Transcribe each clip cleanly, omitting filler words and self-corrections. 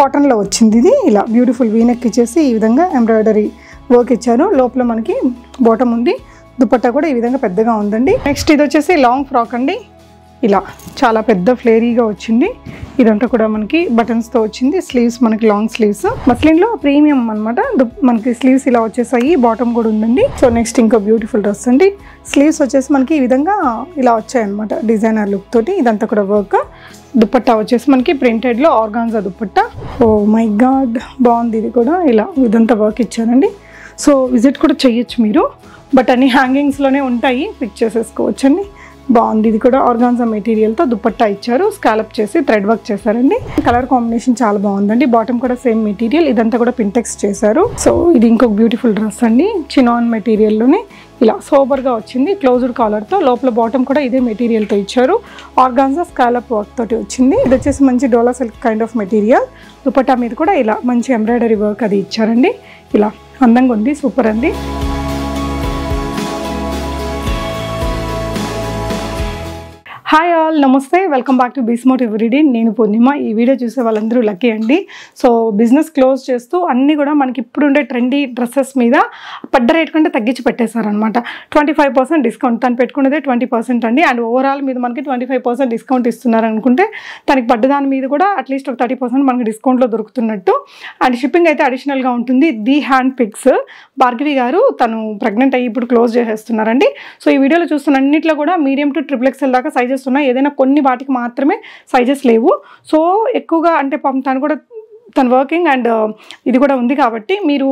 కాటన్లో వచ్చింది ఇది. ఇలా బ్యూటిఫుల్ వీనెక్ ఇచ్చేసి ఈ విధంగా ఎంబ్రాయిడరీ వర్క్ ఇచ్చారు. లోపల మనకి బాటమ్ ఉంది. దుపట్టా కూడా ఈ విధంగా పెద్దగా ఉందండి. నెక్స్ట్ ఇది వచ్చేసి లాంగ్ ఫ్రాక్ అండి. ఇలా చాలా పెద్ద ఫ్లేరీగా వచ్చింది. ఇదంతా కూడా మనకి బటన్స్తో వచ్చింది. స్లీవ్స్ మనకి లాంగ్ స్లీవ్స్, మస్లిన్లో ప్రీమియం అనమాట. మనకి స్లీవ్స్ ఇలా వచ్చేసాయి. బాటమ్ కూడా ఉందండి. సో నెక్స్ట్ ఇంకో బ్యూటిఫుల్ డ్రెస్ అండి. స్లీవ్స్ వచ్చేసి మనకి ఈ విధంగా ఇలా వచ్చాయన్నమాట డిజైనర్ లుక్ తోటి. ఇదంతా కూడా వర్క్. దుపట్టా వచ్చేసి మనకి ప్రింటెడ్లో organza dupatta. Oh my god, బాగుంది ఇది కూడా. ఇలా ఇదంతా వర్క్ ఇచ్చారండి. సో విజిట్ కూడా చెయ్యొచ్చు మీరు, బట్ అన్ని హ్యాంగింగ్స్లోనే ఉంటాయి, పిక్ చేసేసుకోవచ్చండి. బాగుంది ఇది కూడా. ఆర్గాన్జా మెటీరియల్తో దుపట్టా ఇచ్చారు. స్కాలప్ చేసి థ్రెడ్ వర్క్ చేశారండి. కలర్ కాంబినేషన్ చాలా బాగుందండి. బాటమ్ కూడా సేమ్ మెటీరియల్. ఇదంతా కూడా పింటెక్స్ చేశారు. సో ఇది ఇంకొక బ్యూటిఫుల్ డ్రెస్ అండి. చినాన్ మెటీరియల్లోనే ఇలా సోబర్గా వచ్చింది. క్లోజ్డ్ కాలర్తో, లోపల బాటమ్ కూడా ఇదే మెటీరియల్తో ఇచ్చారు. ఆర్గాన్జా స్కాలప్ వర్క్ తోటి వచ్చింది. ఇది వచ్చేసి మంచి Dola silk kind of material. Dupatta మీద కూడా ఇలా మంచి ఎంబ్రాయిడరీ వర్క్ అది ఇచ్చారండి. ఇలా అందంగా ఉంది, సూపర్ అండి. హాయ్ ఆల్, నమస్తే, వెల్కమ్ బ్యాక్ టు బీస్మోట్ ఎవ్రీడే. నేను పూర్ణిమ. ఈ వీడియో చూసే వాళ్ళందరూ లక్కీ అండి. సో బిజినెస్ క్లోజ్ చేస్తూ అన్నీ కూడా మనకి ఇప్పుడు ఉండే ట్రెండీ డ్రెస్సెస్ మీద పడ్డ రేట్ కంటే తగ్గించి పెట్టేశారనమాట. 25% డిస్కౌంట్. తను పెట్టుకున్నదే 20% అండి. అండ్ ఓవరాల్ మీద మనకి 25% డిస్కౌంట్ ఇస్తున్నారు అనుకుంటే తనకి పడ్డదాని మీద కూడా అట్లీస్ట్ ఒక 30% మనకి డిస్కౌంట్లో దొరుకుతున్నట్టు. అండ్ షిప్పింగ్ అయితే అడిషనల్గా ఉంటుంది. ది హ్యాండ్ పిక్స్ భార్గవి గారు, తను ప్రెగ్నెంట్ అయ్యి ఇప్పుడు క్లోజ్ చేసేస్తున్నారండి. సో ఈ వీడియోలో చూస్తున్న అన్నింటిలో కూడా మీడియం టు XXL దాకా సైజెస్ ఉన్నాయి. ఏదైనా కొన్ని వాటికి మాత్రమే సైజెస్ లేవు. సో ఎక్కువగా అంటే తను వర్కింగ్ అండ్ ఇది కూడా ఉంది కాబట్టి మీరు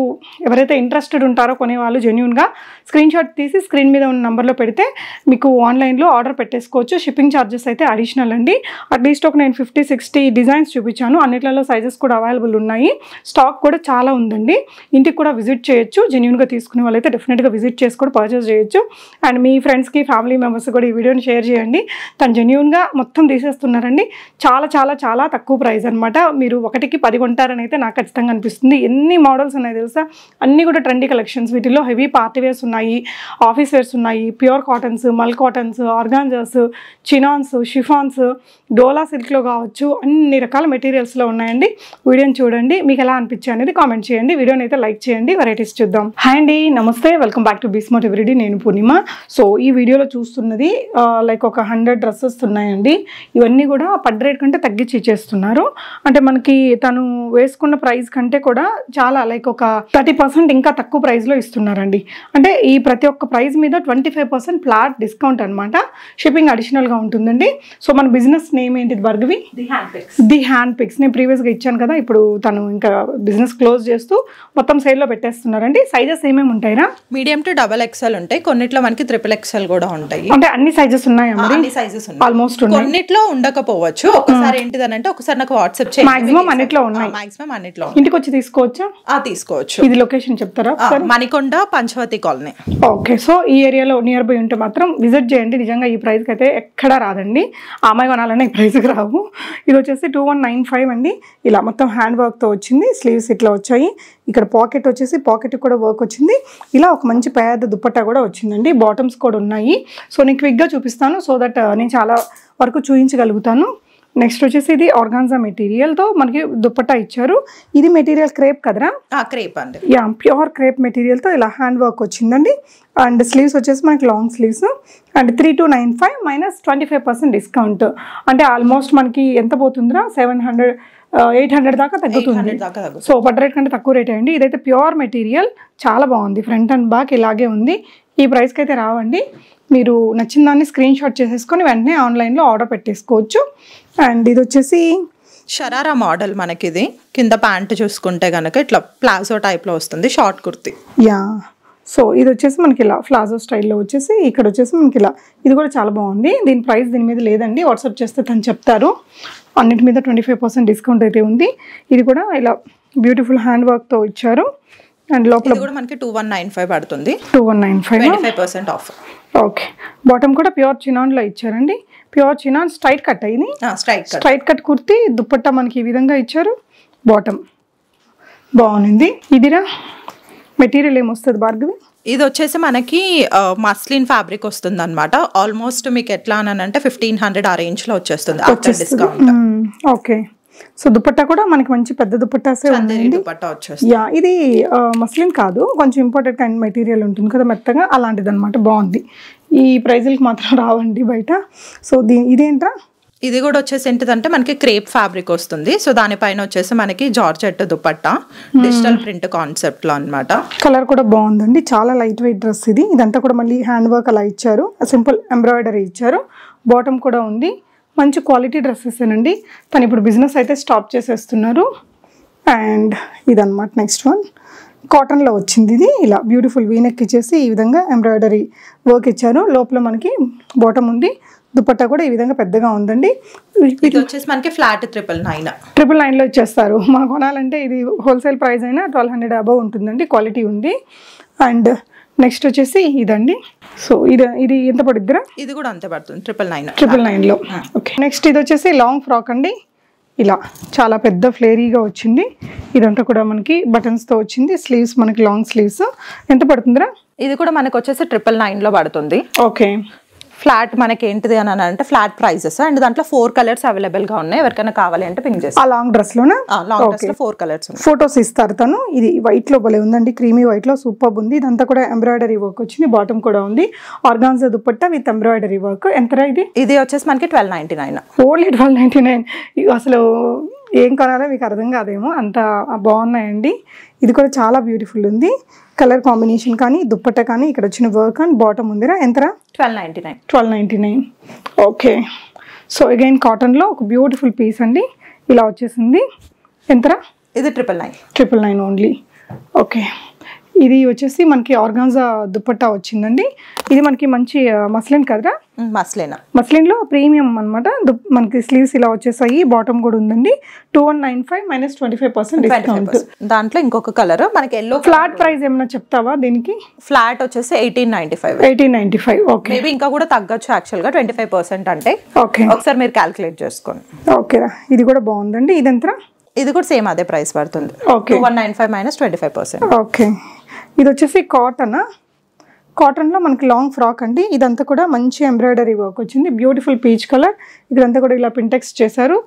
ఎవరైతే ఇంట్రెస్టెడ్ ఉంటారో కొనేవాళ్ళు జెన్యూన్గా స్క్రీన్ షాట్ తీసి స్క్రీన్ మీద ఉన్న నెంబర్లో పెడితే మీకు ఆన్లైన్లో ఆర్డర్ పెట్టేసుకోవచ్చు. షిప్పింగ్ ఛార్జెస్ అయితే అడిషనల్ అండి. అట్లీస్ట్ ఒక నేను 50-60 డిజైన్స్ చూపించాను. అన్నిట్లలో సైజెస్ కూడా అవైలబుల్ ఉన్నాయి. స్టాక్ కూడా చాలా ఉందండి. ఇంటికి కూడా విజిట్ చేయొచ్చు. జెన్యూన్గా తీసుకునే వాళ్ళైతే డెఫినెట్గా విజిట్ చేసి కూడా పర్చేస్ చేయొచ్చు. అండ్ మీ ఫ్రెండ్స్కి, ఫ్యామిలీ మెంబర్స్ కూడా ఈ వీడియోని షేర్ చేయండి. తను జెన్యూన్గా మొత్తం తీసేస్తున్నారండి. చాలా చాలా చాలా తక్కువ ప్రైస్ అనమాట. మీరు ఒకటికి 10 కొంటారని అయితే నాకు ఖచ్చితంగా అనిపిస్తుంది. ఎన్ని మోడల్స్ ఉన్నాయి తెలుసా, అన్నీ కూడా ట్రెండీ కలెక్షన్స్. వీటిలో హెవీ పార్టీ వేర్స్ ఉన్నాయి, ఆఫీస్ వేర్స్ ఉన్నాయి, ప్యూర్ కాటన్స్, మల్ కాటన్స్, ఆర్గాన్జాస్, చినాన్స్, షిఫాన్స్, డోలా సిల్క్లో కావచ్చు, అన్ని రకాల మెటీరియల్స్లో ఉన్నాయండి. వీడియోని చూడండి, మీకు ఎలా అనిపించాయి అనేది కామెంట్ చేయండి. వీడియోని అయితే లైక్ చేయండి. వెరైటీస్ చూద్దాం. హాయ్ అండి, నమస్తే, వెల్కమ్ బ్యాక్ టు బీస్మోట్ ఎవ్రీడే. నేను పూర్ణిమ. సో ఈ వీడియోలో చూస్తున్నది లైక్ ఒక 100 డ్రెస్సెస్ ఉన్నాయండి. ఇవన్నీ కూడా పడ్డ రేట్ కంటే తగ్గించి ఇచ్చేస్తున్నారు. అంటే మనకి తను వేసుకున్న ప్రైస్ కంటే కూడా చాలా లైక్ ఒక 30% ఇంకా తక్కువ ప్రైస్లో ఇస్తున్నారండి. అంటే ఈ ప్రతి ఒక్క ప్రైస్ మీద 25% ఫ్లాట్ డిస్కౌంట్ అనమాట. షిప్పింగ్ అడిషనల్గా ఉంటుందండి. సో మన బిజినెస్ నేమ్ ఏంటిది భార్గవి? The hand pics. నేను ప్రీవియస్గా ఇచ్చాను కదా, ఇప్పుడు తను ఇంకా బిజినెస్ క్లోజ్ చేస్తూ మొత్తం సేల్లో పెట్టేస్తున్నారండి. సైజెస్ ఏమేమి ఉంటాయిరా? మీడియం టు XXL ఉంటాయి. కొన్నిట్లో మనకి XXL కూడా ఉంటాయి. అంటే అన్ని సైజెస్ ఉన్నాయా? అన్ని సైజెస్ ఉన్నాయి. ఆల్మోస్ట్ కొన్నిట్లో ఉండకపోవచ్చు. ఒకసారి ఏంటిదనంటే ఒకసారి నాకు వాట్సాప్ చేయండి. మాక్సిమం అన్నిట్లో ఉన్నాయి. మాక్సిమం అన్నిట్లో ఇంటికి వచ్చి తీసుకోవచ్చా? తీసుకోవచ్చు. ఇది లొకేషన్ చెప్తారా? Manikonda, Panchavati colony. Okay. So ఈ ఏరియాలో నియర్ బై ఉంటే మాత్రం విజిట్ చేయండి. నిజంగా ఈ ప్రైస్కి అయితే ఎక్కడా రాదండి. ఆ అమ్మాయి కొనాలన్నా ఈ ప్రైస్కి రావు. ఇది వచ్చేసి 2195 అండి. ఇలా మొత్తం హ్యాండ్ వర్క్తో వచ్చింది. స్లీవ్స్ ఇట్లా వచ్చాయి. ఇక్కడ పాకెట్ వచ్చేసి పాకెట్ కూడా వర్క్ వచ్చింది. ఇలా ఒక మంచి పెద్ద దుపట్టా కూడా వచ్చిందండి. బాటమ్స్ కూడా ఉన్నాయి. సో నేను క్విక్గా చూపిస్తాను, సో దట్ నేను చాలా వరకు చూపించగలుగుతాను. నెక్స్ట్ వచ్చేసి ఇది ఆర్గాన్జా మెటీరియల్తో మనకి దుపట్టా ఇచ్చారు. ఇది మెటీరియల్ క్రేప్ కదరా? క్రేప్ అండి. యా, ప్యూర్ క్రేప్ మెటీరియల్తో ఇలా హ్యాండ్ వర్క్ వచ్చిందండి. అండ్ స్లీవ్స్ వచ్చేసి మనకి long sleeves. And 3295 minus 25% discount. అంటే ఆల్మోస్ట్ మనకి ఎంత పోతుందిరా? 800 దాకా తగ్గుతుంది. సో పడ్డ రేట్ కంటే తక్కువ రేట్ అండి. ఇదైతే ప్యూర్ మెటీరియల్, చాలా బాగుంది. ఫ్రంట్ అండ్ బ్యాక్ ఇలాగే ఉంది. ఈ ప్రైస్కి అయితే రావండి. మీరు నచ్చిన దాన్ని స్క్రీన్ షాట్ చేసేసుకొని వెంటనే ఆన్లైన్లో ఆర్డర్ పెట్టేసుకోవచ్చు. అండ్ ఇది వచ్చేసి షరారా మోడల్. మనకి ఇది కింద ప్యాంట్ చూసుకుంటే కనుక ఇట్లా ప్లాజో టైప్లో వస్తుంది, షార్ట్ కుర్తీ. యా, సో ఇది వచ్చేసి మనకి ఇలా ప్లాజో స్టైల్లో వచ్చేసి ఇక్కడ వచ్చేసి మనకి ఇలా, ఇది కూడా చాలా బాగుంది. దీని ప్రైస్ దీని మీద లేదండి, వాట్సాప్ చేస్తే తను చెప్తారు. అన్నిటి మీద 25% డిస్కౌంట్ అయితే ఉంది. ఇది కూడా ఇలా బ్యూటిఫుల్ హ్యాండ్ వర్క్తో ఇచ్చారు. అండ్ లోపల కూడా మనకి 2195 పడుతుంది. 2195, 25% ఆఫ్. ఓకే. బాటమ్ కూడా ప్యూర్ చినాన్లో ఇచ్చారండి. ప్యూర్ చినాన్ స్ట్రైట్ కట్ అయింది. స్ట్రైట్ కట్ కుర్తీ, దుపట్టా మనకి ఈ విధంగా ఇచ్చారు. బాటమ్ బాగుంది. ఇదిరా మెటీరియల్ ఏమొస్తుంది భార్గవి? ఇది వచ్చేసి మనకి మస్లిన్ ఫ్యాబ్రిక్ వస్తుంది అనమాట. ఆల్మోస్ట్ మీకు ఎట్లా అని అంటే 1500 ఆ రేంజ్ లో వచ్చేస్తుంది డిస్కౌంట్. ఓకే. సో దుపట్టా కూడా మనకి మంచి పెద్ద దుపట్టాసే ఉన్నాయండి. దుపట్టా వచ్చేస్తుంది. యా, ఇది మస్లిన్ కాదు, కొంచెం ఇంపార్టెంట్ కైండ్ మెటీరియల్ ఉంటుంది కదా మెత్తగా, అలాంటిది అనమాట. బాగుంది. ఈ ప్రైజులకి మాత్రం రావండి బయట. సో ఇదేంట్రా? ఇది కూడా వచ్చేసి ఏంటిదంటే మనకి క్రేప్ ఫ్యాబ్రిక్ వస్తుంది. సో దానిపైన వచ్చేసి మనకి georgette dupatta digital print concept లో అనమాట. కలర్ కూడా బాగుందండి, చాలా లైట్ వెయిట్ డ్రెస్ ఇది. ఇదంతా కూడా మళ్ళీ హ్యాండ్ వర్క్ అలా ఇచ్చారు, సింపుల్ ఎంబ్రాయిడరీ ఇచ్చారు, బాటమ్ కూడా ఉంది. మంచి క్వాలిటీ డ్రెస్సెస్ ఏనండి. తను ఇప్పుడు బిజినెస్ అయితే స్టాప్ చేసేస్తున్నారు. అండ్ ఇదన్నమాట నెక్స్ట్ వన్. కాటన్లో వచ్చింది ఇది. ఇలా బ్యూటిఫుల్ వీనెక్ ఇచ్చేసి ఈ విధంగా ఎంబ్రాయిడరీ వర్క్ ఇచ్చారు. లోపల మనకి బాటమ్ ఉంది. దుపట్టా కూడా ఈ విధంగా పెద్దగా ఉందండి. ఇది వచ్చేసి మనకి ఫ్లాట్ 999 ఇచ్చేస్తారు. మనం కొనాలంటే ఇది హోల్సేల్ ప్రైస్ అయినా 1200 అబవ్ ఉంటుందండి. క్వాలిటీ ఉంది. అండ్ నెక్స్ట్ వచ్చేసి ఇదండి. సో ఇది ఎంత పడుద్దిరా? ఇది కూడా అంతే పడుతుంది 999 ఓకే. నెక్స్ట్ ఇది వచ్చేసి లాంగ్ ఫ్రాక్ అండి. ఇలా చాలా పెద్ద ఫ్లేరీగా వచ్చింది. ఇదంతా కూడా మనకి బటన్స్తో వచ్చింది. స్లీవ్స్ మనకి లాంగ్ స్లీవ్స్. ఎంత పడుతుందిరా? ఇది కూడా మనకి వచ్చేసి 999 పడుతుంది. ఓకే. ఫ్లాట్ మనకి ఏంటిది అని అంటే ఫ్లాట్ ప్రైజెస్ అండ్ దాంట్లో 4 కలర్స్ అవైలబుల్ గా ఉన్నాయి. ఎవరికైనా కావాలి అంటే పింక్ చేసి. ఆ లాంగ్ డ్రెస్ లోనా? లాంగ్ డ్రెస్ లో 4 కలర్స్ ఉన్నాయి. ఫోటోస్ ఇస్తారు తను. ఇది వైట్ లో భలే ఉందండి, క్రీమీ వైట్ లో సూపర్ ఉంది. ఇదంతా కూడా ఎంబ్రాయిడరీ వర్క్ వచ్చింది. బాటమ్ కూడా ఉంది. Organza dupatta with embroidery work. ఎంతరా ఇది? ఇది వచ్చేసి మనకి 1299. ఓన్లీ 1299. అసలు ఏం కొనాలో మీకు అర్థం కాదేమో, అంత బాగున్నాయండి. ఇది కూడా చాలా బ్యూటిఫుల్ ఉంది. కలర్ కాంబినేషన్ కానీ దుపట్టా కానీ ఇక్కడ వచ్చిన వర్క్ అండ్ బాటమ్ ఉందిరా. ఎంతరా? 1299. ఓకే. సో అగైన్ కాటన్లో ఒక బ్యూటిఫుల్ పీస్ అండి. ఇలా వచ్చేసింది. ఎంతరా? ఇది 999. 999 ఓన్లీ. ఓకే. ఇది వచ్చేసి మనకి ఆర్గాన్జా దుపట్టా వచ్చిందండి. ఇది మనకి మంచి మస్లిన్ కదరా? మస్లిన్లో ప్రీమియం అనమాట. మనకి స్లీవ్స్ ఇలా వచ్చేసాయి. బాటమ్ కూడా ఉందండి. 2195 మైనస్ 25% డిస్కౌంట్. దాంట్లో ఇంకొక కలర్ మనకి ఎల్లో. ఫ్లాట్ ప్రైస్ ఏమైనా చెప్తావా దీనికి? ఫ్లాట్ వచ్చేసి 1895. ఓకే. మేబీ ఇంకా కూడా తగ్గచ్చు యాక్చువల్ గా 25% అంటే. ఓకే, ఒకసారి మీరు క్యాల్కులేట్ చేసుకోండి. ఓకేరా. ఇది కూడా బాగుందండి. ఇదంతా ఇది కూడా సేమ్ అదే ప్రైస్ పడుతుంది. 2195 మైనస్ 25%. ఓకే. ఇది వచ్చేసి కాటన్లో మనకి లాంగ్ ఫ్రాక్ అండి. ఇదంతా కూడా మంచి ఎంబ్రాయిడరీ వర్క్ వచ్చింది. Beautiful peach colour. ఇదంతా కూడా ఇలా పింటెక్స్ చేశారు.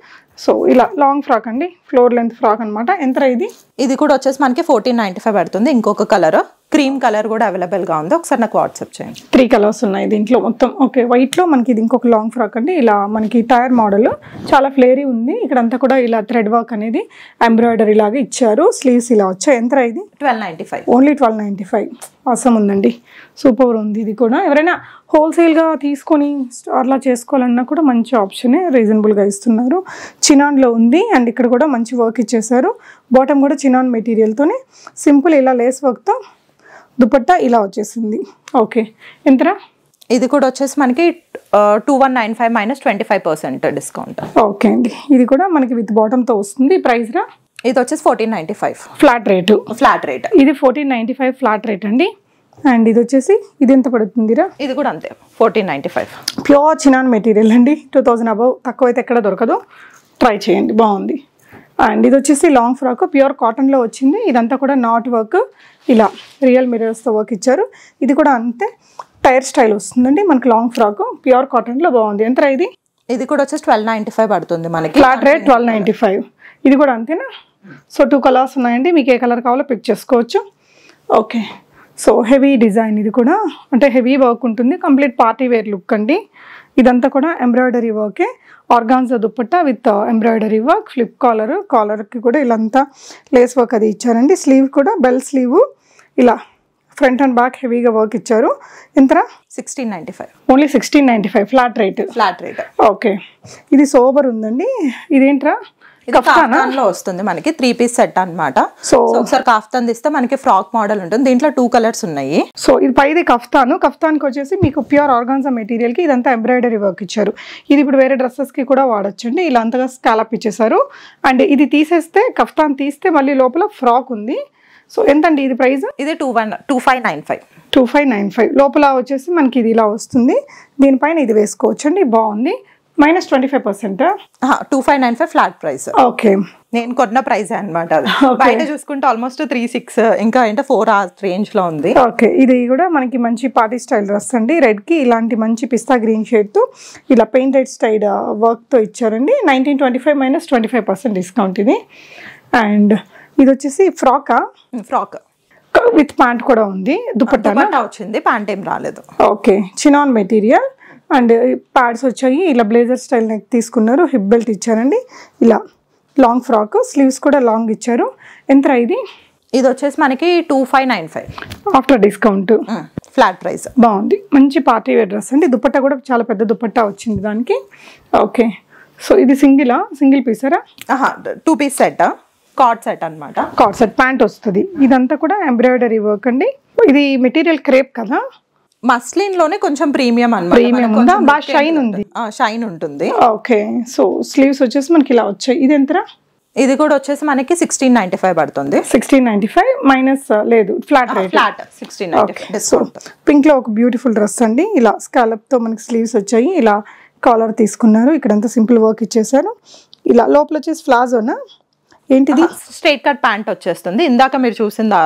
సో ఇలా లాంగ్ ఫ్రాక్ అండి, ఫ్లోర్ లెంత్ ఫ్రాక్ అనమాట. ఎంత ఇది? ఇది కూడా వచ్చేసి మనకి 1495 పడుతుంది. ఇంకొక కలర్ క్రీమ్ కలర్ కూడా అవైలబుల్ గా ఉంది. ఒకసారి నాకు వాట్సాప్ చేయండి. 3 కలర్స్ ఉన్నాయి దీంట్లో మొత్తం. ఓకే. వైట్ లో మనకి ఇది ఇంకొక లాంగ్ ఫ్రాక్ అండి. ఇలా మనకి టైర్ మోడల్ చాలా ఫ్లేరీ ఉంది. ఇక్కడంతా కూడా ఇలా థ్రెడ్ వర్క్ అనేది ఎంబ్రాయిడరీ లాగా ఇచ్చారు. స్లీవ్స్ ఇలా వచ్చాయి. ఎంత ఇది? 1295. ఓన్లీ 1295. అవసరం ఉందండి, సూపర్ ఉంది. ఇది కూడా ఎవరైనా హోల్సేల్గా తీసుకొని అట్లా చేసుకోవాలన్నా కూడా మంచి ఆప్షనే. రీజనబుల్గా ఇస్తున్నారు. చినాన్లో ఉంది అండ్ ఇక్కడ కూడా మంచి వర్క్ ఇచ్చేసారు. బాటమ్ కూడా చినాన్ మెటీరియల్తోనే సింపుల్ ఇలా లేస్ వర్క్తో దుపట్టా ఇలా వచ్చేసింది. ఓకే. ఎంతరా? ఇది కూడా వచ్చేసి మనకి 2195 మైనస్ 25% డిస్కౌంట్. ఓకే అండి. ఇది కూడా మనకి విత్ బాటమ్తో వస్తుంది. ప్రైస్ రా? ఇది వచ్చేసి 1495 ఫ్లాట్ రేట్. ఇది 1495 ఫ్లాట్ రేట్ అండి. అండ్ ఇది వచ్చేసి ఇది ఎంత పడుతుందిరా? ఇది కూడా అంతే 1495. ప్యూర్ చినాన్ మెటీరియల్ అండి. 2000 అబవ్, తక్కువ అయితే ఎక్కడ దొరకదు. ట్రై చేయండి, బాగుంది. అండ్ ఇది వచ్చేసి లాంగ్ ఫ్రాక్ ప్యూర్ కాటన్లో వచ్చింది. ఇదంతా కూడా నాట్ వర్క్, ఇలా రియల్ మిరర్స్తో వర్క్ ఇచ్చారు. ఇది కూడా అంతే టైర్ స్టైల్ వస్తుందండి. మనకి లాంగ్ ఫ్రాక్ ప్యూర్ కాటన్లో బాగుంది. ఎంత ఇది? ఇది కూడా వచ్చేసి 1295 పడుతుంది మనకి. Flat rate 1295. ఇది కూడా అంతేనా? సో 2 కలర్స్ ఉన్నాయండి. మీకు ఏ కలర్ కావాలో పిక్ చేసుకోవచ్చు. ఓకే. So heavy design. ఇది కూడా అంటే హెవీ వర్క్ ఉంటుంది. కంప్లీట్ పార్టీ వేర్ లుక్ అండి. ఇదంతా కూడా ఎంబ్రాయిడరీ వర్కే. Organza dupatta with embroidery work. Flip కాలర్కి కూడా ఇలాంతా లేస్ వర్క్ అది ఇచ్చారండి. స్లీవ్ కూడా బెల్ స్లీవ్ ఇలా ఫ్రంట్ అండ్ బ్యాక్ హెవీగా వర్క్ ఇచ్చారు. ఎంతరా? 1695. Only 1695 flat rate. ఓకే. ఇది సోబర్ ఉందండి. ఇదేంట్రా? కఫ్తాన్ లో వస్తుంది మనకి 3 పీస్ సెట్ అన్నమాట. సో ఒకసారి కాఫ్తాన్ తీస్తే మనకి ఫ్రాక్ మోడల్ ఉంటుంది. దీంట్లో 2 కలర్స్ ఉన్నాయి. సో ఇది పైది కఫ్తాన్కి వచ్చేసి మీకు ప్యూర్ ఆర్గాన్జా మెటీరియల్ కి ఇదంతా ఎంబ్రాయిడరీ వర్క్ ఇచ్చారు. ఇది ఇప్పుడు వేరే డ్రెస్సెస్ కి కూడా వాడొచ్చండి. ఇలా అంతగా స్కాలప్ ఇచ్చేసారు. అండ్ ఇది తీసేస్తే కఫ్తాన్ తీస్తే మళ్ళీ లోపల ఫ్రాక్ ఉంది. సో ఎంతండి ఇది ప్రైస్? ఇది 2595. 2595. లోపల వచ్చేసి మనకి ఇది ఇలా వస్తుంది. దీనిపైన ఇది వేసుకోవచ్చు అండి. బాగుంది. -25%. 2595 ఫ్లాట్ ప్రైస్. ఓకే, నేను కొన్న ప్రైస్ అనమాట అది. బయట చూసుకుంటే ఆల్మోస్ట్ 36 ఇంకా అంటే 4 ఆ రేంజ్ లో ఉంది. ఓకే, ఇది కూడా మనకి మంచి పార్టీ స్టైల్ డ్రెస్ అండి. రెడ్ కి ఇలాంటి మంచి పిస్తా గ్రీన్ షేడ్ తో ఇలా పెయింటెడ్ స్టైల్ వర్క్ తో ఇచ్చారండి. 1925 -25% డిస్కౌంట్ ఇది. అండ్ ఇది వచ్చేసి ఫ్రాక్ విత్ ప్యాంట్ కూడా ఉంది. దుపట్టా వచ్చింది, ప్యాంట్ ఏం రాలేదు. Okay, chinon material and pads వచ్చాయి. ఇలా బ్లేజర్ స్టైల్ నెక్ తీసుకున్నారు. హిప్ బెల్ట్ ఇచ్చారండి. ఇలా లాంగ్ ఫ్రాక్, స్లీవ్స్ కూడా లాంగ్ ఇచ్చారు. ఎంత ఇది? ఇది వచ్చేసి మనకి 2595 ఆఫ్టర్ డిస్కౌంట్. Flat price. బాగుంది, మంచి పార్టీ వేర్ డ్రెస్ అండి. దుపట్టా కూడా చాలా పెద్ద దుపట్టా వచ్చింది దానికి. ఓకే, సో ఇది సింగిల్ పీసరా? 2 పీస్ సెట్, కార్డ్ సెట్ అనమాట. కార్డ్ సెట్, ప్యాంట్ వస్తుంది. ఇదంతా కూడా ఎంబ్రాయిడరీ వర్క్ అండి. ఇది మెటీరియల్ క్రేప్ కదా, మస్లిన్ లోనే కొంచెం ప్రీమియం అన్నమాట. ప్రీమియం ఉందా? బాగా షైన్ ఉంది. షైన్ ఉంటుంది. ఓకే, సో స్లీవ్స్ వచ్చేసి మనకి ఇలా వచ్చాయి. ఇది ఎంతరా? ఇది కూడా వచ్చేసి మనకి 1695 పడుతుంది. 1695 మైనస్ లేదు, flat rate. Flat 1695 discount. Pink లో ఒక బ్యూటిఫుల్ డ్రెస్ అండి. ఇలా స్కాలప్ తో మనకి స్లీవ్స్ వచ్చాయి. ఇలా కాలర్ తీసుకున్నారు. ఇక్కడంతా సింపుల్ వర్క్ ఇచ్చేసారు. ఇలా లోపల వచ్చేసి ప్లాజోనా ఏంటిది? స్ట్రైట్ కట్ ప్యాంట్ వచ్చేస్తుంది. ఇందాక మీరు చూసింది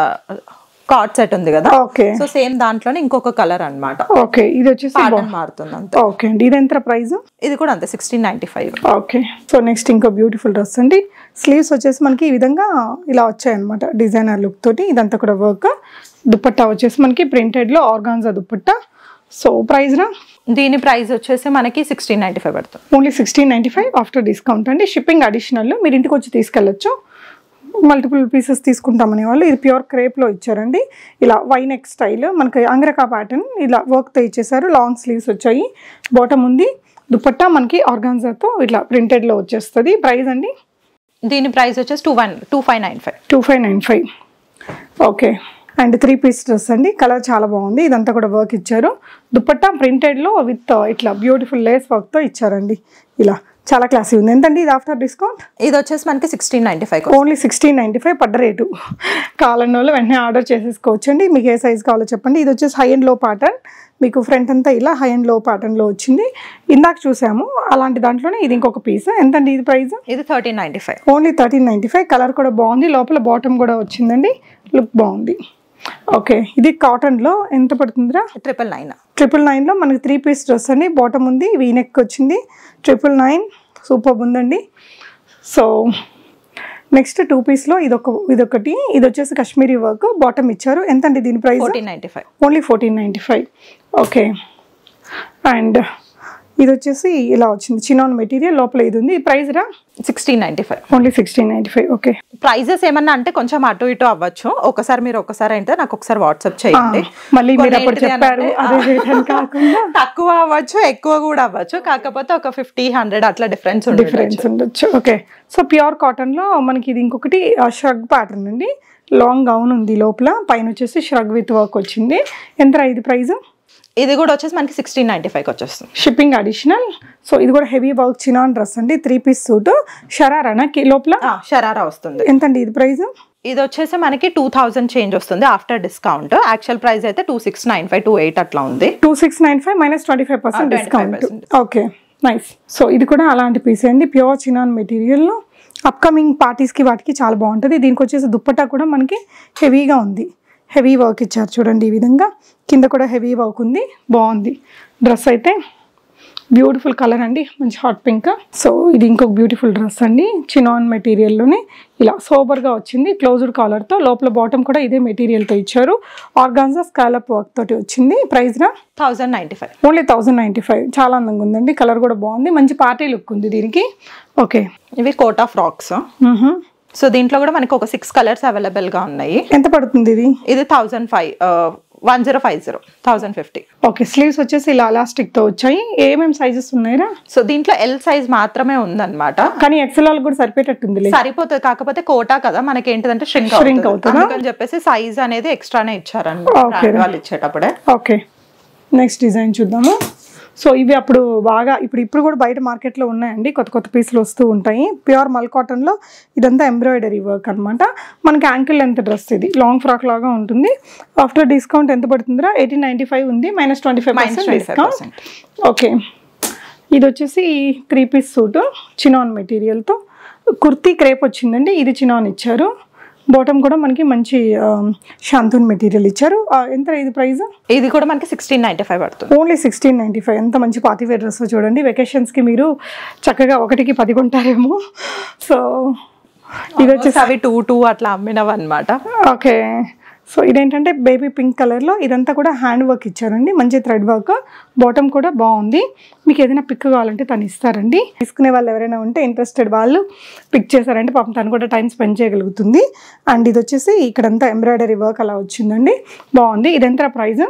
కార్డ్ సెట్ ఉంది కదా, ఓకే, సో సేమ్ దాంట్లోనే ఇంకొక కలర్ అన్నమాట. ఓకే, ఇది వచ్చేసి మారుతుంది అంతే. ఓకే అండి, ఇది ఎంత ప్రైస్? ఇది కూడా అంతే 1695. ఓకే, సో నెక్స్ట్ ఇంకో బ్యూటిఫుల్ డ్రెస్ అండి. స్లీవ్స్ వచ్చేసి మనకి ఈ విధంగా ఇలా వచ్చాయి అనమాట, డిజైనర్ లుక్ తోటి. ఇదంతా కూడా వర్క్. దుపట్టా వచ్చేసి మనకి ప్రింటెడ్ లో ఆర్గాన్జా దుపట్టా. సో ప్రైస్ రా? దీని ప్రైస్ వచ్చేసి మనకి 1695 పడుతుంది. ఓన్లీ 1695 ఆఫ్టర్ డిస్కౌంట్ అండి. షిప్పింగ్ అడిషనల్, మీరు ఇంటికి వచ్చి తీసుకెళ్ళచ్చు. మల్టిపుల్ పీసెస్ తీసుకుంటామనే వాళ్ళు. ఇది ప్యూర్ క్రేప్లో ఇచ్చారండి. ఇలా వైనెక్ స్టైల్ మనకి అంగ్రకా ప్యాటర్న్ ఇలా వర్క్తో ఇచ్చేసారు. లాంగ్ స్లీవ్స్ వచ్చాయి, బాటమ్ ఉంది. దుపట్టా మనకి ఆర్గాన్జాతో ఇట్లా ప్రింటెడ్లో వచ్చేస్తుంది. ప్రైస్ అండి? దీని ప్రైస్ వచ్చేసి 2595. ఓకే, అండ్ 3 పీస్ డ్రెస్ అండి. కలర్ చాలా బాగుంది. ఇదంతా కూడా వర్క్ ఇచ్చారు. దుపట్టా ప్రింటెడ్లో విత్ ఇట్లా బ్యూటిఫుల్ లేస్ వర్క్తో ఇచ్చారండి. ఇలా చాలా క్లాసీ ఉంది. ఎంతండి ఇది ఆఫ్టర్ డిస్కౌంట్? ఇది వచ్చేసి మనకి 1695. ఓన్లీ 1695 పడ్డ రేటు. కావాలన్న వాళ్ళు వెంటనే ఆర్డర్ చేసేసుకోవచ్చు అండి. మీకు ఏ సైజ్ కావాలో చెప్పండి. ఇది వచ్చేసి హై అండ్ లో ప్యాటర్న్. మీకు ఫ్రంట్ అంతా ఇలా హై అండ్ లో ప్యాటర్న్లో వచ్చింది. ఇందాక చూసాము అలాంటి దాంట్లోనే ఇది ఇంకొక పీస్. ఎంతండి ఇది ప్రైస్? ఇది 1395. ఓన్లీ 1395. కలర్ కూడా బాగుంది. లోపల బాటమ్ కూడా వచ్చిందండి. లుక్ బాగుంది. ఓకే, ఇది కాటన్లో ఎంత పడుతుందిరా? 999లో మనకి 3 పీస్ డ్రెస్ అండి. బాటమ్ ఉంది, వీనెక్ వచ్చింది. 999 సూపర్ ఉందండి. సో నెక్స్ట్ 2 పీస్లో ఇదొకటి. ఇది వచ్చేసి కాశ్మీరీ వర్క్, బాటమ్ ఇచ్చారు. ఎంతండి దీని ప్రైస్? 1495. ఓన్లీ 1495. ఓకే, అండ్ ఇది వచ్చేసి ఇలా వచ్చింది, చినాన్ మెటీరియల్. లోపల ఇది ఉంది. ప్రైస్ రా? 1695. ఓన్లీ 1695. ఓకే, ప్రైజెస్ ఏమన్నా అంటే కొంచెం అటు ఇటు అవ్వచ్చు. ఒకసారి అయితే నాకు ఒకసారి వాట్సాప్ చేయండి. మళ్ళీ మీరు అప్పుడు చెప్పారు అదే రేట్ అని కాకుండా తక్కువ అవ్వచ్చు, ఎక్కువ కూడా అవ్వచ్చు. కాకపోతే ఒక 50-100 అట్లా డిఫరెన్స్ ఉండొచ్చు. ఓకే, సో ప్యూర్ కాటన్ లో మనకి ఇది ఇంకొకటి ష్రగ్ ప్యాటర్న్ అండి. లాంగ్ గౌన్ ఉంది. లోపల పైన వచ్చేసి ష్రగ్ విత్ వర్క్ వచ్చింది. ఎంత ఇది ప్రైస్? ఇది కూడా వచ్చేసి మనకి 1695 వచ్చేస్తుంది. Shipping additional. సో ఇది కూడా హెవీ వర్క్ చినాన్ డ్రెస్ అండి. 3 పీస్ సూట్. షరారానా లోపల? షరారా వస్తుంది. ఎంతండి ఇది ప్రైస్? ఇది వచ్చేసి మనకి 2000 చేంజ్ వస్తుంది ఆఫ్టర్ డిస్కౌంట్. యాక్చువల్ ప్రైస్ అయితే 2695, 28 అట్లా ఉంది. 2695 -25% డిస్కౌంట్. Okay, nice. సో ఇది కూడా అలాంటి పీస్ అండి. Pure chinon material. అప్కమింగ్ పార్టీస్కి వాటికి చాలా బాగుంటుంది. దీనికి వచ్చేసి దుప్పట్టా కూడా మనకి హెవీగా ఉంది. హెవీ వర్క్ ఇచ్చారు చూడండి. ఈ విధంగా కింద కూడా హెవీ వర్క్ ఉంది. బాగుంది డ్రెస్ అయితే. బ్యూటిఫుల్ కలర్ అండి, మంచి హాట్ పింక్. సో ఇది ఇంకొక బ్యూటిఫుల్ డ్రెస్ అండి. చినాన్ మెటీరియల్లోనే ఇలా సోబర్గా వచ్చింది. క్లోజ్డ్ కాలర్తో. లోపల బాటమ్ కూడా ఇదే మెటీరియల్తో ఇచ్చారు. ఆర్గాన్జా స్కాలప్ వర్క్ తోటి వచ్చింది. ప్రైస్ రా? 1095. ఓన్లీ 1095. చాలా అందంగా ఉందండి. కలర్ కూడా బాగుంది. మంచి పార్టీ లుక్ ఉంది దీనికి. ఓకే, ఇవి కోటా ఫ్రాక్స్. సో దీంట్లో కూడా మనకి ఒక 6 కలర్స్ అవైలబుల్ గా ఉన్నాయి. ఎంత పడుతుంది ఇది? ఇది 1050. ఓకే, స్లీవ్స్ వచ్చేసి ఇలా ఎలాస్టిక్ తో వచ్చాయి. ఏమేమి సైజెస్ ఉన్నాయిరా? సో దీంట్లో ఎల్ సైజ్ మాత్రమే ఉందన్నమాట. కానీ ఎక్సెల్ కూడా సరిపోయేటట్టుంది. సరిపోతుంది, కాకపోతే కోటా కదా మనకి ఏంటిదంటే ష్రింక్ అవుతుంది అని చెప్పేసి సైజ్ అనేది ఎక్స్ట్రానే ఇచ్చారన్నమాట వాళ్ళు ఇచ్చేటప్పుడే. ఓకే, నెక్స్ట్ డిజైన్ చూద్దాము. సో ఇవి అప్పుడు బాగా ఇప్పుడు కూడా బయట మార్కెట్లో ఉన్నాయండి. కొత్త పీసులు వస్తూ ఉంటాయి. ప్యూర్ మల్ కాటన్లో ఇదంతా ఎంబ్రాయిడరీ వర్క్ అనమాట. మనకి యాంకిల్ లెంత్ డ్రెస్. ఇది లాంగ్ ఫ్రాక్ లాగా ఉంటుంది. ఆఫ్టర్ డిస్కౌంట్ ఎంత పడుతుందిరా? 1895 ఉంది, -25% డిస్కౌంట్. ఓకే, ఇది వచ్చేసి 3 పీస్ సూట్ చినాన్ మెటీరియల్తో కుర్తీ క్రేప్ వచ్చిందండి. ఇది చినాన్ ఇచ్చారు. బాటమ్ కూడా మనకి మంచి శాంతూన్ మెటీరియల్ ఇచ్చారు. ఎంత ఇది ప్రైస్? ఇది కూడా మనకి 1695 పడుతుంది. ఓన్లీ 1695. ఎంత మంచి పార్టీవేర్ డ్రెస్ చూడండి. వెకేషన్స్కి మీరు చక్కగా 1కి 10 కొంటారేమో. సో ఇది వచ్చేసి అవి 2 అట్లా అమ్మినవి అనమాట. ఓకే. సో ఇదేంటంటే బేబీ పింక్ కలర్లో ఇదంతా కూడా హ్యాండ్ వర్క్ ఇచ్చారండి. మంచి థ్రెడ్ వర్క్. బాటమ్ కూడా బాగుంది. మీకు ఏదైనా పిక్ కావాలంటే తను ఇస్తారండి. తీసుకునే వాళ్ళు ఎవరైనా ఉంటే ఇంట్రెస్టెడ్ వాళ్ళు పిక్ చేశారంటే పాపం తను కూడా టైం స్పెండ్ చేయగలుగుతుంది. అండ్ ఇది వచ్చేసి ఇక్కడంతా ఎంబ్రాయిడరీ వర్క్ అలా వచ్చిందండి. బాగుంది. ఇది ఎంత ప్రైస్?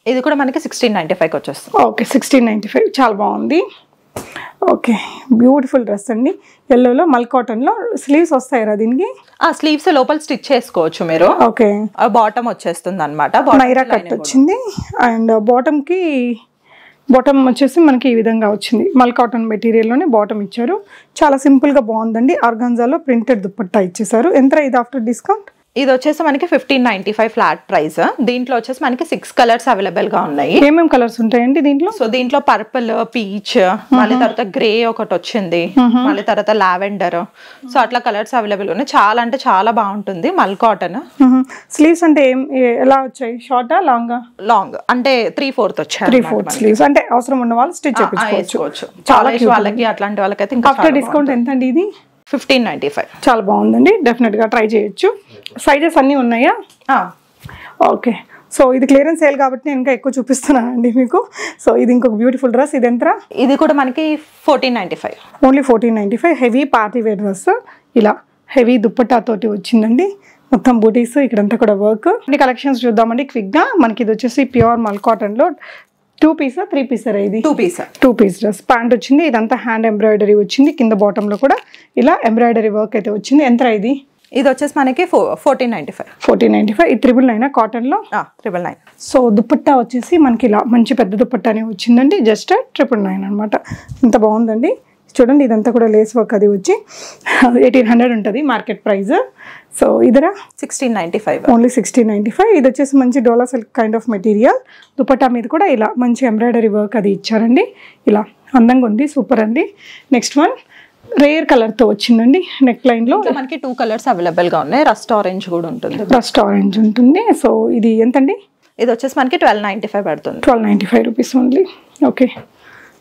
ఇది కూడా మనకి 1695 వచ్చేస్తుంది. ఓకే, 1695. చాలా బాగుంది. ఓకే, బ్యూటిఫుల్ డ్రెస్ అండి. ఎల్లోలో మల్ కాటన్లో స్లీవ్స్ వస్తాయరా దీనికి? స్లీవ్స్ లోపల స్టిచ్ చేసుకోవచ్చు మీరు. ఓకే, బాటమ్ వచ్చేస్తుంది అనమాట. నైరా కట్ వచ్చింది. అండ్ బాటమ్ వచ్చేసి మనకి ఈ విధంగా వచ్చింది. మల్ కాటన్ మెటీరియల్లోనే బాటమ్ ఇచ్చారు. చాలా సింపుల్గా బాగుందండి. ఆర్గాన్జాలో ప్రింటెడ్ దుపట్టా ఇచ్చేసారు. ఎంత ఇది ఆఫ్టర్ డిస్కౌంట్? ఇది వచ్చేసి మనకి 1595 ఫ్లాట్ ప్రైస్. దీంట్లో వచ్చేసి మనకి 6 కలర్స్ అవైలబుల్ గా ఉన్నాయి. ఏమేమి కలర్స్ ఉంటాయండి దీంట్లో? సో దీంట్లో పర్పుల్, పీచ్, మళ్ళీ తర్వాత గ్రే ఒకటి వచ్చింది, మళ్ళీ తర్వాత లావెండర్. సో అట్లా కలర్స్ అవైలబుల్ ఉన్నాయి. చాలా అంటే చాలా బాగుంటుంది. మల్ కాటన్. స్లీవ్స్ అంటే ఎలా వచ్చాయి? షార్టా లాంగా? లాంగ్ అంటే 3/4 వచ్చాయి. 3/4 స్లీవ్స్ అంటే అవసరం ఉన్న వాళ్ళు స్టిచ్ చేయించుకోవచ్చు. చాలా వాళ్ళకి అట్లాంటి వాళ్ళకైతే ఇంకా ఆఫ్టర్ డిస్కౌంట్ ఎంత అండి ఇది? 1595. చాలా బాగుందండి. డెఫినెట్గా ట్రై చేయొచ్చు. సైజెస్ అన్నీ ఉన్నాయా? ఓకే. సో ఇది క్లియరెన్స్ సేల్ కాబట్టి నేను ఇంకా ఎక్కువ చూపిస్తున్నానండి మీకు. సో ఇది ఇంకొక బ్యూటిఫుల్ డ్రెస్. ఇది ఎంత? ఇది కూడా మనకి 1495. Only 1495. Heavy party wear dress. ఇలా హెవీ దుప్పట్టా తోటి వచ్చిందండి. మొత్తం బూటీస్ ఇక్కడంతా కూడా వర్క్. అన్ని కలెక్షన్స్ చూద్దామండి క్విక్గా. మనకి ఇది వచ్చేసి ప్యూర్ మల్ కాటన్లో 2 పీసా 3 పీసా? ఇది 2 పీస్ డ్రెస్. ప్యాంట్ వచ్చింది. ఇదంతా హ్యాండ్ ఎంబ్రాయిడరీ వచ్చింది. కింద బాటంలో కూడా ఇలా ఎంబ్రాయిడరీ వర్క్ అయితే వచ్చింది. ఎంత ఇది? ఇది వచ్చేసి మనకి 1495. 1495. ఇది 999 కాటన్లో? 999. సో దుపట్టా వచ్చేసి మనకి ఇలా మంచి పెద్ద దుపట్టానే వచ్చిందండి. జస్ట్ 999 అనమాట. ఇంత బాగుందండి. చూడండి ఇదంతా కూడా లేస్ వర్క్ అది వచ్చి 1800 ఉంటుంది మార్కెట్ ప్రైస్. సో ఇదరా 1695. ఓన్లీ 1695. ఇది వచ్చేసి మంచి Dola silk kind of material. Dupatta మీద కూడా ఇలా మంచి ఎంబ్రాయిడరీ వర్క్ అది ఇచ్చారండి. ఇలా అందంగా ఉంది. సూపర్ అండి. నెక్స్ట్ వన్ రేర్ కలర్తో వచ్చిందండి. నెక్ లైన్లో మనకి 2 కలర్స్ అవైలబుల్గా ఉన్నాయి. రస్ట్ ఆరెంజ్ కూడా ఉంటుంది. రస్ట్ ఆరెంజ్ ఉంటుంది. సో ఇది ఎంతండి? ఇది వచ్చేసి మనకి 1295 పడుతుంది. 1295 రూపీస్ ఓన్లీ. ఓకే.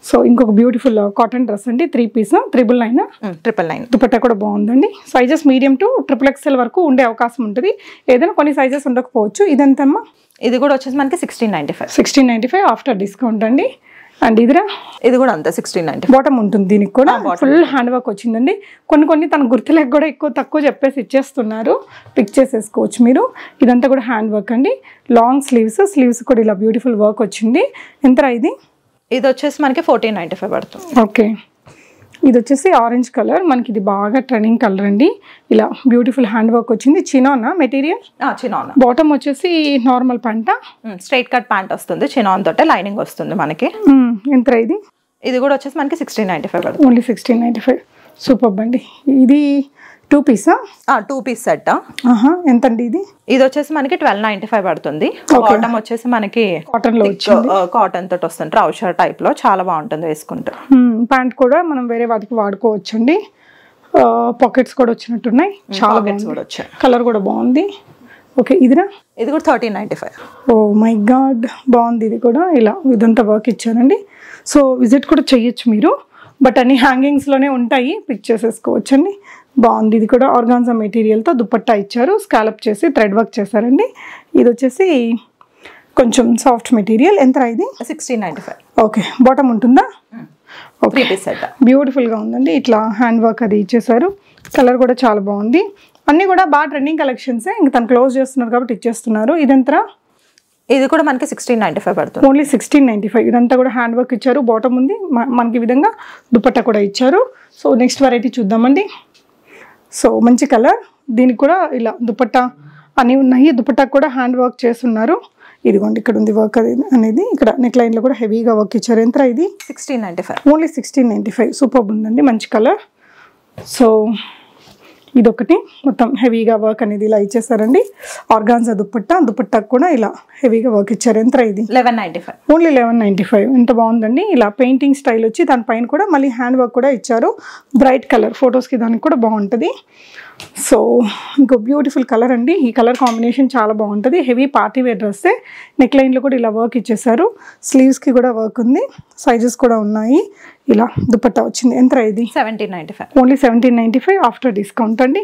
సో ఇంకొక బ్యూటిఫుల్ కాటన్ డ్రెస్ అండి. 3 పీస్ 999. దుపట్టా కూడా బాగుందండి. సైజెస్ మీడియం టు XXL వరకు ఉండే అవకాశం ఉంటుంది. ఏదైనా కొన్ని సైజెస్ ఉండకపోవచ్చు. ఇదంతమ్మా? ఇది కూడా వచ్చేసి మనకి 1695. 1695 ఆఫ్టర్ డిస్కౌంట్ అండి. అండ్ ఇదిరా? ఇది కూడా అంతే 1695. బాటమ్ ఉంటుంది. దీనికి కూడా ఫుల్ హ్యాండ్ వర్క్ వచ్చిందండి. కొన్ని తన గుర్తులకు కూడా తక్కువ చెప్పేసి ఇచ్చేస్తున్నారు. పిక్ చేసేసుకోవచ్చు మీరు. ఇదంతా కూడా హ్యాండ్ వర్క్ అండి. లాంగ్ స్లీవ్స్ కూడా ఇలా బ్యూటిఫుల్ వర్క్ వచ్చింది. ఎంతరా ఇది? ఇది వచ్చేసి మనకి 1495 పడుతుంది. ఓకే. ఇది వచ్చేసి ఆరెంజ్ కలర్. మనకి ఇది బాగా ట్రెండింగ్ కలర్ అండి. ఇలా బ్యూటిఫుల్ హ్యాండ్ వర్క్ వచ్చింది. చినానా మెటీరియల్? చినాన్. బాటమ్ వచ్చేసి నార్మల్ ప్యాంటా? స్ట్రైట్ కట్ ప్యాంట్ వస్తుంది. చినాన్ తోటే లైనింగ్ వస్తుంది మనకి. ఎంత ఇది? ఇది కూడా వచ్చేసి మనకి 1695 పడుతుంది. ఓన్లీ 1695. సూపర్ అండి. ఇది 2 పీసా? 2 piece set. ఎంతండి ఇది? ఇది వచ్చేసి మనకి 1295 పడుతుంది. బాటమ్ వచ్చేసి మనకి కాటన్లో కాటన్ తోటి వస్తుంది. ట్రౌజర్ టైప్ లో చాలా బాగుంటుంది వేసుకుంటే. ప్యాంట్ కూడా మనం వేరే వాటికి వాడుకోవచ్చు అండి. పాకెట్స్ కూడా వచ్చినట్టున్నాయి. చాలా కూడా వచ్చాయి. కలర్ కూడా బాగుంది. ఓకే. ఇదిరా? ఇది కూడా 1395. ఓ మై గాడ్, బాగుంది. ఇది కూడా ఇలా ఇదంతా వర్క్ ఇచ్చారండి. సో విజిట్ కూడా చెయ్యొచ్చు మీరు. బట్ అన్ని హ్యాంగింగ్స్లోనే ఉంటాయి. పిక్ చేసేసుకోవచ్చు అండి. బాగుంది. ఇది కూడా ఆర్గాన్జా మెటీరియల్తో దుపట్టా ఇచ్చారు. స్కాలప్ చేసి థ్రెడ్ వర్క్ చేశారండి. ఇది వచ్చేసి కొంచెం సాఫ్ట్ మెటీరియల్. ఎంత ఇది? 1695. ఓకే. బాటమ్ ఉంటుందా? ఓకే. బ్యూటిఫుల్గా ఉందండి. ఇట్లా హ్యాండ్ వర్క్ అది ఇచ్చేసారు. కలర్ కూడా చాలా బాగుంది. అన్నీ కూడా బాగా ట్రెండింగ్ కలెక్షన్సే. ఇంక తను క్లోజ్ చేస్తున్నారు కాబట్టి ఇచ్చేస్తున్నారు. ఇదంతా? ఇది కూడా మనకి 1695 పడుతుంది. ఓన్లీ 1695. ఇదంతా కూడా హ్యాండ్ వర్క్ ఇచ్చారు. బాటమ్ ఉంది. మనకి ఈ విధంగా దుపట్టా కూడా ఇచ్చారు. సో నెక్స్ట్ వెరైటీ చూద్దామండి. సో మంచి కలర్. దీనికి కూడా ఇలా దుపట్టా అన్నీ ఉన్నాయి. దుపట్టా కూడా హ్యాండ్ వర్క్ చేస్తున్నారు. ఇదిగోండి ఇక్కడ ఉంది వర్క్ అనేది. ఇక్కడ నెక్ లైన్లో కూడా హెవీగా వర్క్ ఇచ్చారు. ఎంత ఇది? 1695. ఓన్లీ 1695. సూపర్ ఉందండి. మంచి కలర్. సో ఇదొకటి మొత్తం హెవీగా వర్క్ అనేది ఇలా ఇచ్చేసారండి. ఆర్గాన్జా దుపట్టా కూడా ఇలా హెవీగా వర్క్ ఇచ్చారు. ఎంత ఇది? 1195. ఓన్లీ 1195. ఎంత బాగుందండి. ఇలా పెయింటింగ్ స్టైల్ వచ్చి దానిపైన కూడా మళ్ళీ హ్యాండ్ వర్క్ కూడా ఇచ్చారు. బ్రైట్ కలర్, ఫొటోస్కి దానికి కూడా బాగుంటుంది. సో ఇంకో బ్యూటిఫుల్ కలర్ అండి. ఈ కలర్ కాంబినేషన్ చాలా బాగుంటుంది. హెవీ పార్టీ వేర్ డ్రెస్సే. నెక్ లైన్లో కూడా ఇలా వర్క్ ఇచ్చేసారు. స్లీవ్స్కి కూడా వర్క్ ఉంది. సైజెస్ కూడా ఉన్నాయి. ఇలా దుపట్టా వచ్చింది. ఎంత ఇది? 1795. ఓన్లీ 1795 ఆఫ్టర్ డిస్కౌంట్ అండి.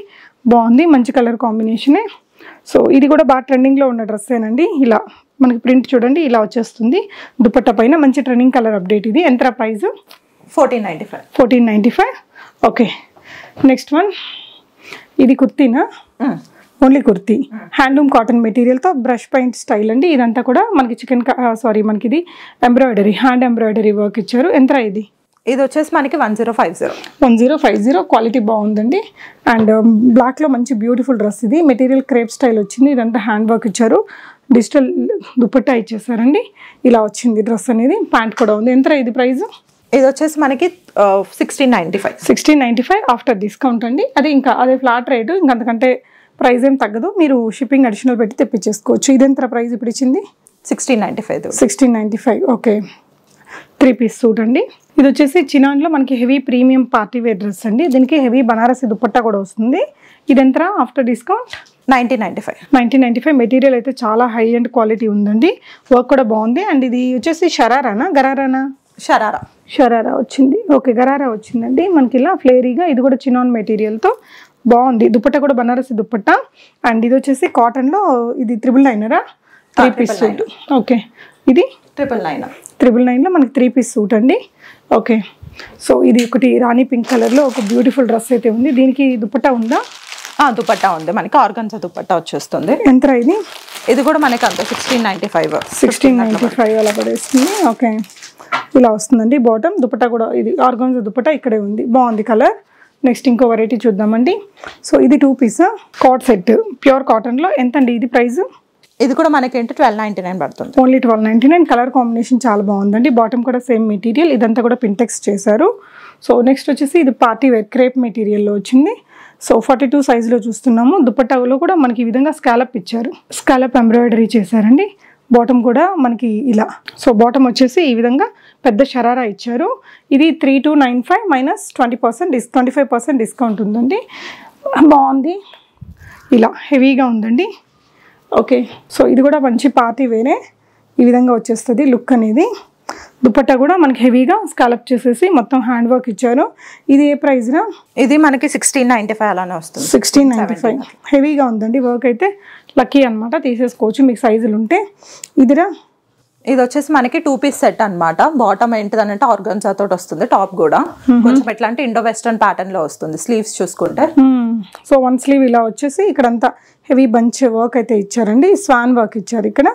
బాగుంది, మంచి కలర్ కాంబినేషనే. సో ఇది కూడా బాగా ట్రెండింగ్లో ఉన్న డ్రెస్సేనండి. ఇలా మనకి ప్రింట్ చూడండి ఇలా వచ్చేస్తుంది. దుపట్టా పైన మంచి ట్రెండింగ్ కలర్ అప్డేట్ ఇది. ఎంత ప్రైస్? 1495. 1495. Okay, next one. ఇది కుర్తీనా? ఓన్లీ కుర్తీ. హ్యాండ్లూమ్ కాటన్ మెటీరియల్తో బ్రష్ పెయింట్ స్టైల్ అండి. ఇదంతా కూడా మనకి మనకి ఇది ఎంబ్రాయిడరీ, హ్యాండ్ ఎంబ్రాయిడరీ వర్క్ ఇచ్చారు. ఎంత ఇది? ఇది వచ్చేసి మనకి 1050. 1050. క్వాలిటీ బాగుందండి. అండ్ బ్లాక్లో మంచి బ్యూటిఫుల్ డ్రెస్ ఇది. మెటీరియల్ క్రేప్ స్టైల్ వచ్చింది. ఇదంతా హ్యాండ్ వర్క్ ఇచ్చారు. డిజిటల్ దుపట్టా ఇచ్చేసారండి. ఇలా వచ్చింది డ్రెస్ అనేది. ప్యాంట్ కూడా ఉంది. ఎంత ఇది ప్రైస్? ఇది వచ్చేసి మనకి 1695. 1695 ఆఫ్టర్ డిస్కౌంట్ అండి. అది ఇంకా అదే ఫ్లాట్ రేటు, ఇంకా అంతకంటే ప్రైస్ ఏం తగ్గదు. మీరు షిప్పింగ్ అడిషనల్ పెట్టి తెప్పించేసుకోవచ్చు. ఇదెంత ప్రైస్ ఇప్పుడు ఇచ్చింది? 1695. 1695. ఓకే, 3 పీస్ సూట్ అండి. ఇది వచ్చేసి చినాన్లో మనకి heavy premium party wear dress అండి. దీనికి హెవీ బనారసి దుపట్టా కూడా వస్తుంది. ఇదెంత ఆఫ్టర్ డిస్కౌంట్? 1995. 1995. మెటీరియల్ అయితే చాలా హై అండ్ క్వాలిటీ ఉందండి. వర్క్ కూడా బాగుంది. అండ్ ఇది వచ్చేసి షరారానా గరారానా? షరారా వచ్చింది. ఓకే, గరారా వచ్చిందండి మనకి ఇలా ఫ్లేరీగా. ఇది కూడా చినాన్ మెటీరియల్తో బాగుంది. దుపట్టా కూడా బనారసి దుపట్టా. అండ్ ఇది వచ్చేసి కాటన్లో ఇది 999. 3 పీస్ సూట్. ఓకే, ఇది 999లో మనకి 3 పీస్ సూట్ అండి. ఓకే, సో ఇది ఒకటి రాణి పింక్ కలర్లో ఒక బ్యూటిఫుల్ డ్రెస్ అయితే ఉంది. దీనికి దుపట్టా ఉందా? దుపట్టా ఉంది మనకి. ఆర్గాన్జా దుపట్టా వచ్చేస్తుంది. ఎంత ఇది? ఇది కూడా మనకి అంత 1695. 1695 అలా పడేస్తుంది. ఓకే, ఇలా వస్తుందండి. బాటమ్ దుపట్టా కూడా ఇది ఆర్గాన్జా దుపట్టా ఇక్కడే ఉంది. బాగుంది కలర్. నెక్స్ట్ ఇంకో వెరైటీ చూద్దామండి. సో ఇది 2 పీస్ కాట్ సెట్ ప్యూర్ కాటన్లో. ఎంత అండి ఇది ప్రైస్? ఇది కూడా మనకి 1299 పడుతుంది. ఓన్లీ 1299. కలర్ కాంబినేషన్ చాలా బాగుందండి. బాటమ్ కూడా సేమ్ మెటీరియల్. ఇదంతా కూడా పింటెక్స్ చేశారు. సో నెక్స్ట్ వచ్చేసి ఇది పార్టీ వేర్ క్రేప్ మెటీరియల్లో వచ్చింది. సో 42 సైజులో చూస్తున్నాము. దుపట్టాలో కూడా మనకి ఈ విధంగా స్కాలప్ ఇచ్చారు. స్కాలప్ ఎంబ్రాయిడరీ చేశారండి. బాటమ్ కూడా మనకి ఇలా. సో బాటమ్ వచ్చేసి ఈ విధంగా పెద్ద షరారా ఇచ్చారు. ఇది 3295 మైనస్ 20% 25% డిస్కౌంట్ ఉందండి. బాగుంది. ఇలా హెవీగా ఉందండి. ఓకే, సో ఇది కూడా మంచి పార్టీ వేరే. ఈ విధంగా వచ్చేస్తుంది లుక్ అనేది. దుపట్టా కూడా మనకి హెవీగా స్కాలప్ చేసేసి మొత్తం హ్యాండ్ వర్క్ ఇచ్చారు. ఇది ఏ ప్రైస్ రా? ఇది మనకి 1695 అలానే వస్తుంది. 1695. హెవీగా ఉందండి వర్క్ అయితే. లక్కీ అనమాట, తీసేసుకోవచ్చు మీకు సైజులు ఉంటే. ఇదిరా? ఇది వచ్చేసి మనకి 2 పీస్ సెట్ అనమాట. బాటమ్ ఏంటిదనంటే ఆర్గాన్జా తోటి వస్తుంది. టాప్ కూడా కొంచెం ఎట్లా అంటే ఇండో వెస్టర్న్ ప్యాటర్న్ లో వస్తుంది. స్లీవ్స్ చూసుకుంటే సో 1 స్లీవ్ ఇలా వచ్చేసి ఇక్కడంతా హెవీ బంచ్ వర్క్ అయితే ఇచ్చారండి. స్వాన్ వర్క్ ఇచ్చారు ఇక్కడ.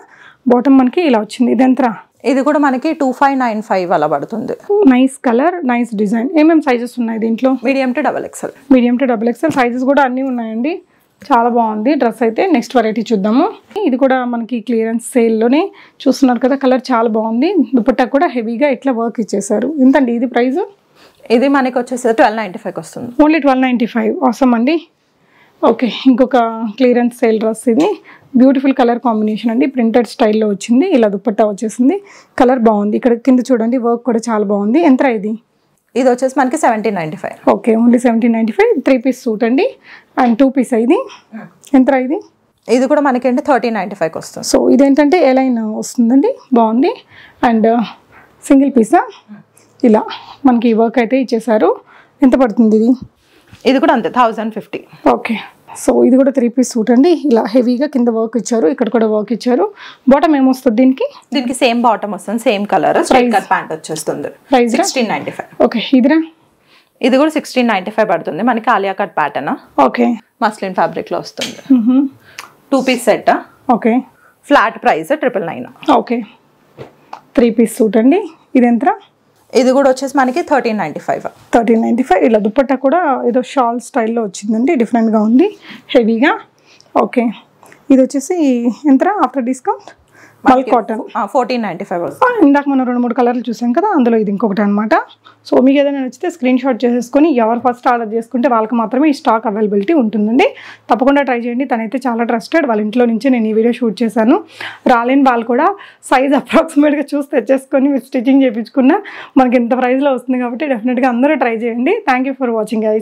బాటమ్ మనకి ఇలా వచ్చింది. ఇది ఎంతరా? ఇది కూడా మనకి 2595 అలా పడుతుంది. Nice colour, nice design. ఏమేమి సైజెస్ ఉన్నాయి దీంట్లో? Medium to double XL. Medium to double XL sizes కూడా అన్నీ ఉన్నాయండి. చాలా బాగుంది డ్రెస్ అయితే. నెక్స్ట్ వెరైటీ చూద్దాము. ఇది కూడా మనకి క్లియరెన్స్ సేల్లోనే చూస్తున్నారు కదా. కలర్ చాలా బాగుంది. దుపట్టా కూడా హెవీగా ఇట్లా వర్క్ ఇచ్చేసారు. ఎంతండి ఇది ప్రైస్? ఇది మనకి వచ్చేసి 1295 వస్తుంది. ఓన్లీ 1295. అవసరం అండి. ఓకే, ఇంకొక క్లియరెన్స్ సేల్ డ్రెస్ ఇది. బ్యూటిఫుల్ కలర్ కాంబినేషన్ అండి. ప్రింటెడ్ స్టైల్లో వచ్చింది. ఇలా దుపట్టా వచ్చేసింది. కలర్ బాగుంది. ఇక్కడ కింద చూడండి వర్క్ కూడా చాలా బాగుంది. ఎంత ఇది? ఇది వచ్చేసి మనకి 1795. Okay, only 1795. 3 పీస్ సూట్ అండి. అండ్ 2 పీస్ ఇది. ఎంత ఇది? ఇది కూడా మనకి 1395 వస్తుంది. సో ఇదేంటంటే ఏ లైన్ వస్తుందండి. బాగుంది. And single Pisa? ఇలా మనకి వర్క్ అయితే ఇచ్చేసారు. ఎంత పడుతుంది ఇది? ఇది కూడా అంతే 1050. ఓకే, సో ఇది కూడా 3 పీస్ సూట్ అండి. ఇలా హెవీగా కింద వర్క్ ఇచ్చారు. ఇక్కడ కూడా వర్క్ ఇచ్చారు. బాటమ్ ఏమొస్తుంది దీనికి? దీనికి సేమ్ బాటమ్ వస్తుంది. Same colour. Straight cut pant వచ్చేస్తుంది. ప్రైస్ 1695. ఓకే, ఇదిరా? ఇది కూడా 1695 పడుతుంది. మనకి Alia cut pattern. Okay, muslin fabric లో వస్తుంది. 2 piece set. Okay, flat price 999. Okay, 3 piece suit అండి. ఇది ఎంత? ఇది కూడా వచ్చేసి మనకి 1395. 1395. ఇలా దుపట్టా కూడా ఏదో షాల్ స్టైల్లో వచ్చిందండి. డిఫరెంట్గా ఉంది, హెవీగా. ఓకే, ఇది వచ్చేసి ఎంత ఆఫ్టర్ డిస్కౌంట్? మల్ కాటన్ 1495 వస్తుంది. ఇందాక మనం 2-3 కలర్లు చూసాం కదా, అందులో ఇది ఇంకొకటి అనమాట. సో మీకు ఏదైనా నచ్చితే స్క్రీన్ షాట్ చేసేసుకొని ఎవరు ఫస్ట్ ఆర్డర్ చేసుకుంటే వాళ్ళకి మాత్రమే ఈ స్టాక్ అవైలబిలిటీ ఉంటుందండి. తప్పకుండా ట్రై చేయండి. తనైతే చాలా ట్రస్టెడ్. వాళ్ళ ఇంట్లో నుంచి నేను ఈ వీడియో షూట్ చేశాను. రాలేని వాళ్ళు కూడా సైజ్ అప్రాక్సిమేట్గా చూసి తెచ్చేసుకొని మీరు స్టిచ్చింగ్ చేయించుకున్న మనకి ఇంత ప్రైస్లో వస్తుంది కాబట్టి డెఫినెట్గా అందరూ ట్రై చేయండి. Thank you for watching guys.